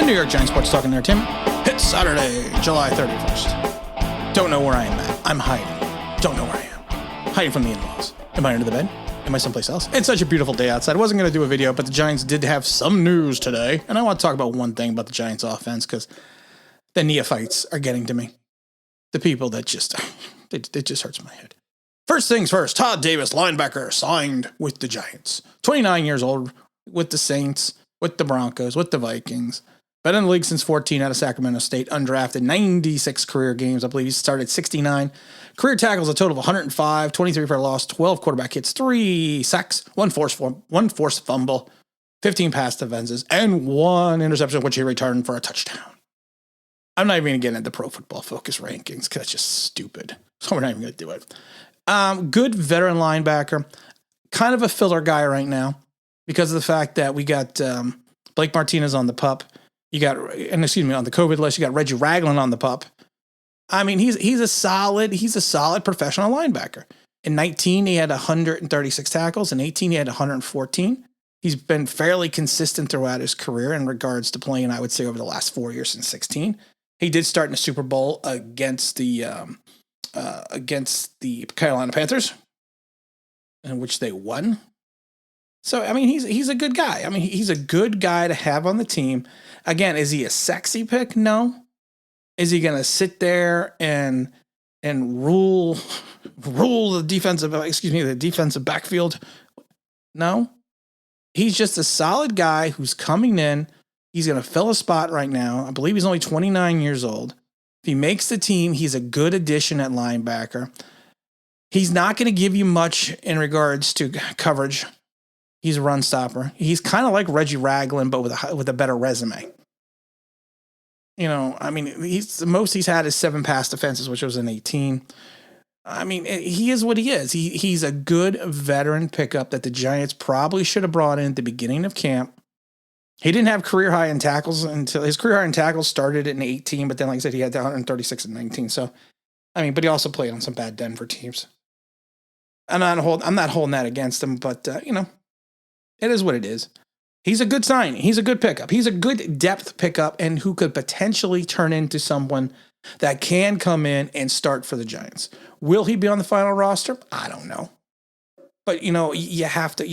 New York Giants Sports Talk and Entertainment. It's Saturday, July 31st. Don't know where I am at. I'm hiding. Don't know where I am. Hiding from the in-laws. Am I under the bed? Am I someplace else? It's such a beautiful day outside. I wasn't going to do a video, but the Giants did have some news today. And I want to talk about one thing about the Giants offense because the neophytes are getting to me. The people that just, it just hurts my head. First things first, Todd Davis, linebacker, signed with the Giants. 29 years old, with the Saints, with the Broncos, with the Vikings. Been in the league since 14 out of Sacramento State, undrafted, 96 career games. I believe he started 69. Career tackles, a total of 105, 23 for a loss, 12 quarterback hits, 3 sacks, one forced fumble, 15 pass defenses, and 1 interception, which he returned for a touchdown. I'm not even going to get into Pro Football Focus rankings because that's just stupid. So we're not even going to do it. Good veteran linebacker, kind of a filler guy right now because of the fact that we got Blake Martinez on the PUP. You got, on the COVID list, you got Reggie Ragland on the PUP. I mean, he's a solid professional linebacker. In 19, he had 136 tackles. In 18, he had 114. He's been fairly consistent throughout his career in regards to playing, I would say, over the last 4 years since 16. He did start in the Super Bowl against the Carolina Panthers, in which they won. So, I mean, he's a good guy. I mean, he's a good guy to have on the team. Again, is he a sexy pick? No. Is he going to sit there and rule the defensive backfield? No. He's just a solid guy who's coming in. He's going to fill a spot right now. I believe he's only 29 years old. If he makes the team, he's a good addition at linebacker. He's not going to give you much in regards to coverage. He's a run stopper. He's kind of like Reggie Ragland, but with a better resume. You know, I mean, the most he's had is 7 pass defenses, which was in 18. I mean, he is what he is. He's a good veteran pickup that the Giants probably should have brought in at the beginning of camp. He didn't have career high in tackles until his career high in tackles started in 18, but then, like I said, he had 136 in 19. So, I mean, but he also played on some bad Denver teams. I'm not holding that against him, but you know, it is what it is. He's a good signing. He's a good pickup. He's a good depth pickup and who could potentially turn into someone that can come in and start for the Giants. Will he be on the final roster? I don't know. But, you know, you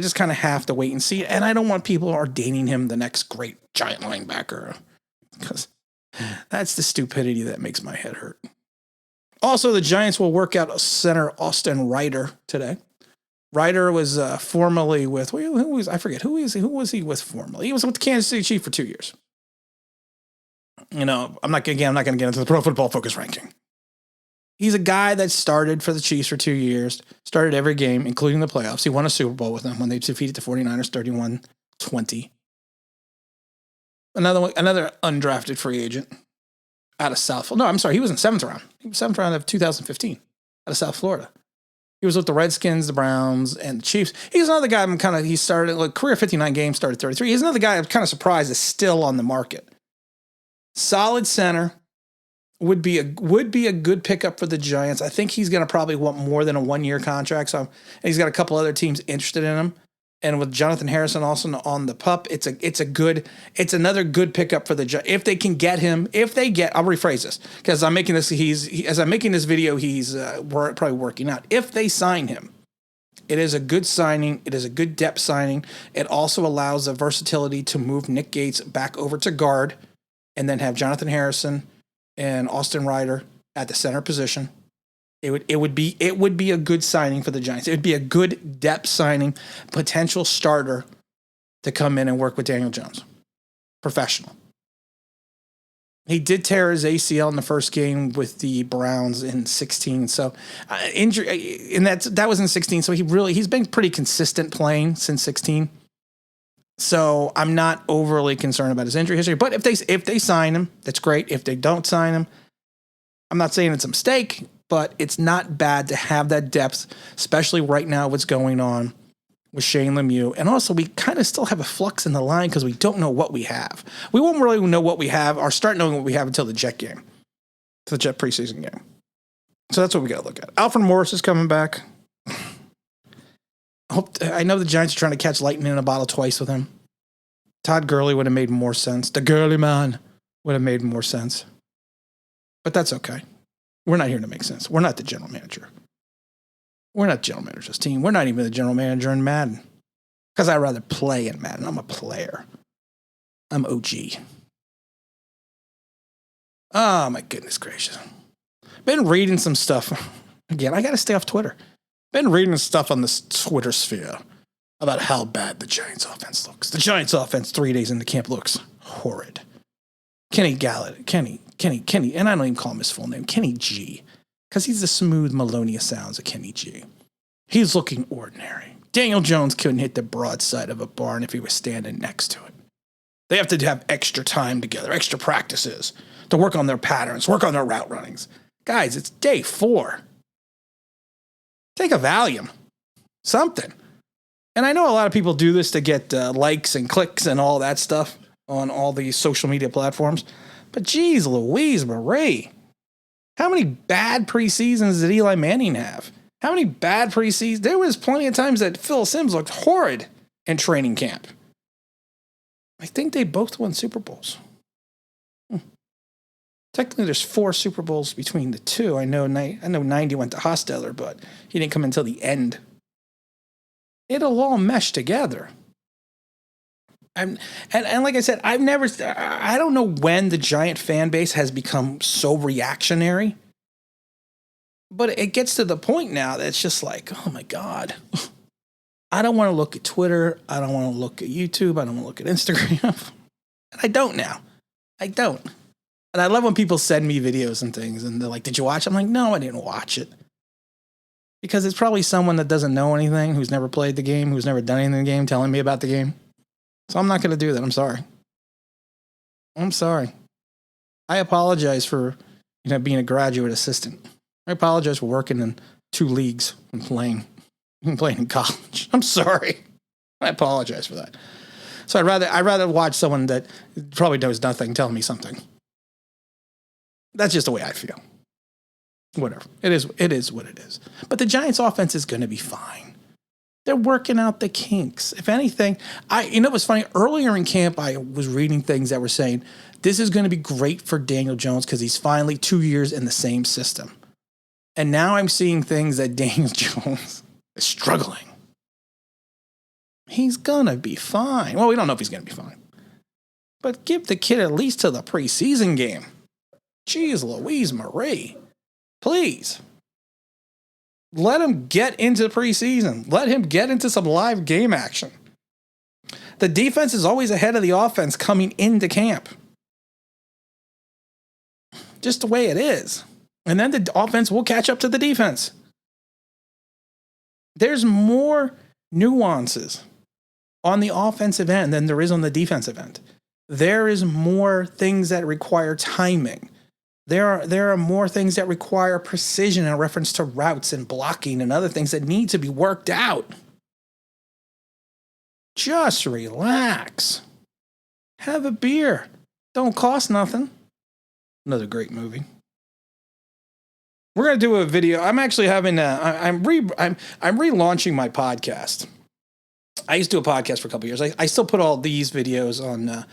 just kind of have to wait and see. And I don't want people ordaining him the next great Giant linebacker because that's the stupidity that makes my head hurt. Also, the Giants will work out center Austin Reiter today. Reiter was formerly with, who was he with formerly? He was with the Kansas City Chiefs for 2 years. You know, I'm not going to get into the Pro Football Focus ranking. He's a guy that started for the Chiefs for 2 years, started every game, including the playoffs. He won a Super Bowl with them when they defeated the 49ers 31-20. Another undrafted free agent out of South. No, I'm sorry. He was in 7th round. He was 7th round of 2015 out of South Florida. He was with the Redskins, the Browns, and the Chiefs. He's another guy he started, career 59 games, started 33. He's another guy I'm kind of surprised is still on the market. Solid center. Would be a good pickup for the Giants. I think he's going to probably want more than a 1-year contract. So he's got a couple other teams interested in him. And with Jonathan Harrison also on the PUP, it's another good pickup for the Giants. If they can get him, I'll rephrase this because I'm making this. As I'm making this video, he's probably working out. If they sign him, it is a good signing. It is a good depth signing. It also allows the versatility to move Nick Gates back over to guard, and then have Jonathan Harrison and Austin Reiter at the center position. It would be a good signing for the Giants. It would be a good depth signing, potential starter to come in and work with Daniel Jones. Professional. He did tear his ACL in the first game with the Browns in 16. So injury, and that was in 16. So he's been pretty consistent playing since 16. So I'm not overly concerned about his injury history. But if they sign him, that's great. If they don't sign him, I'm not saying it's a mistake, but it's not bad to have that depth, especially right now what's going on with Shane Lemieux. And also, we kind of still have a flux in the line because we don't know what we have. We won't really know what we have or start knowing what we have until the Jet game, the Jet preseason game. So that's what we got to look at. Alfred Morris is coming back. I know the Giants are trying to catch lightning in a bottle twice with him. Todd Gurley would have made more sense. The Gurley man would have made more sense. But that's okay. We're not here to make sense. We're not the general manager. We're not general managers of this team. We're not even the general manager in Madden. Because I'd rather play in Madden. I'm a player. I'm OG. Oh, my goodness gracious. Been reading some stuff. Again, I got to stay off Twitter. Been reading stuff on this Twitter sphere about how bad the Giants offense looks. The Giants offense 3 days into camp looks horrid. Kenny Gallup, Kenny, and I don't even call him his full name, Kenny G, because he's the smooth, melodious sounds of Kenny G. He's looking ordinary. Daniel Jones couldn't hit the broadside of a barn if he was standing next to it. They have to have extra time together, extra practices to work on their patterns, work on their route runnings. Guys, it's day 4. Take a Valium. Something. And I know a lot of people do this to get likes and clicks and all that stuff on all these social media platforms. But geez, Louise Marie. How many bad preseasons did Eli Manning have? How many bad preseasons? There was plenty of times that Phil Simms looked horrid in training camp. I think they both won Super Bowls. Technically, there's 4 Super Bowls between the two. I know 90 went to Hostetler, but he didn't come until the end. It'll all mesh together. And like I said, I don't know when the Giant fan base has become so reactionary, but it gets to the point now that it's just like, oh my God, I don't want to look at Twitter. I don't want to look at YouTube. I don't want to look at Instagram. And I don't now. I don't. And I love when people send me videos and things and they're like, did you watch it? I'm like, no, I didn't watch it. Because it's probably someone that doesn't know anything, who's never played the game, who's never done anything in the game, telling me about the game. So I'm not going to do that. I'm sorry. I'm sorry. I apologize for, being a graduate assistant. I apologize for working in 2 leagues and playing in college. I'm sorry. I apologize for that. So I'd rather watch someone that probably knows nothing tell me something. That's just the way I feel. Whatever. It is what it is. But the Giants offense is going to be fine. They're working out the kinks. If anything, it was funny. Earlier in camp, I was reading things that were saying this is going to be great for Daniel Jones because he's finally 2 years in the same system. And now I'm seeing things that Daniel Jones is struggling. He's going to be fine. Well, we don't know if he's going to be fine. But give the kid at least to the preseason game. Jeez Louise Marie. Please. Let him get into the preseason. Let him get into some live game action. The defense is always ahead of the offense coming into camp. Just the way it is. And then the offense will catch up to the defense. There's more nuances on the offensive end than there is on the defensive end. There is more things that require timing. There are more things that require precision in reference to routes and blocking and other things that need to be worked out. Just relax. Have a beer. Don't cost nothing. Another great movie. We're gonna do a video. I'm actually having I'm relaunching my podcast. I used to do a podcast for a couple years. I still put all these videos on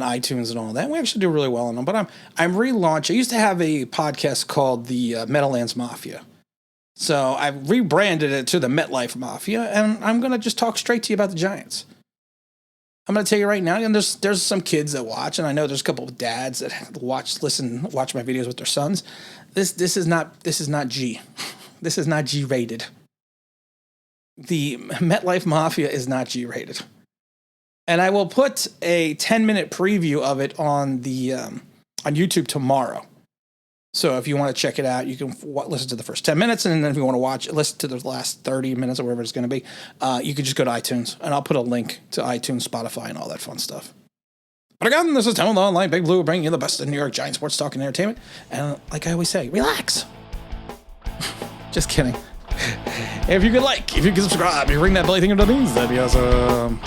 iTunes and all that. We actually do really well on them. But I'm relaunching. I used to have a podcast called the Meadowlands Mafia. So I've rebranded it to the MetLife Mafia, and I'm going to just talk straight to you about the Giants. I'm going to tell you right now, and there's some kids that watch, and I know there's a couple of dads that watch my videos with their sons. This is not G. This is not G-rated. The MetLife Mafia is not G-rated. And I will put a 10-minute preview of it on the on YouTube tomorrow. So if you want to check it out, you can listen to the first 10 minutes, and then if you want to listen to the last 30 minutes or whatever it's going to be, you can just go to iTunes, and I'll put a link to iTunes, Spotify, and all that fun stuff. But again, this is Tim Online, Big Blue, bringing you the best of New York Giants sports talk and entertainment. And like I always say, relax. Just kidding. If you could subscribe, you ring that belly thing into things, that'd be awesome.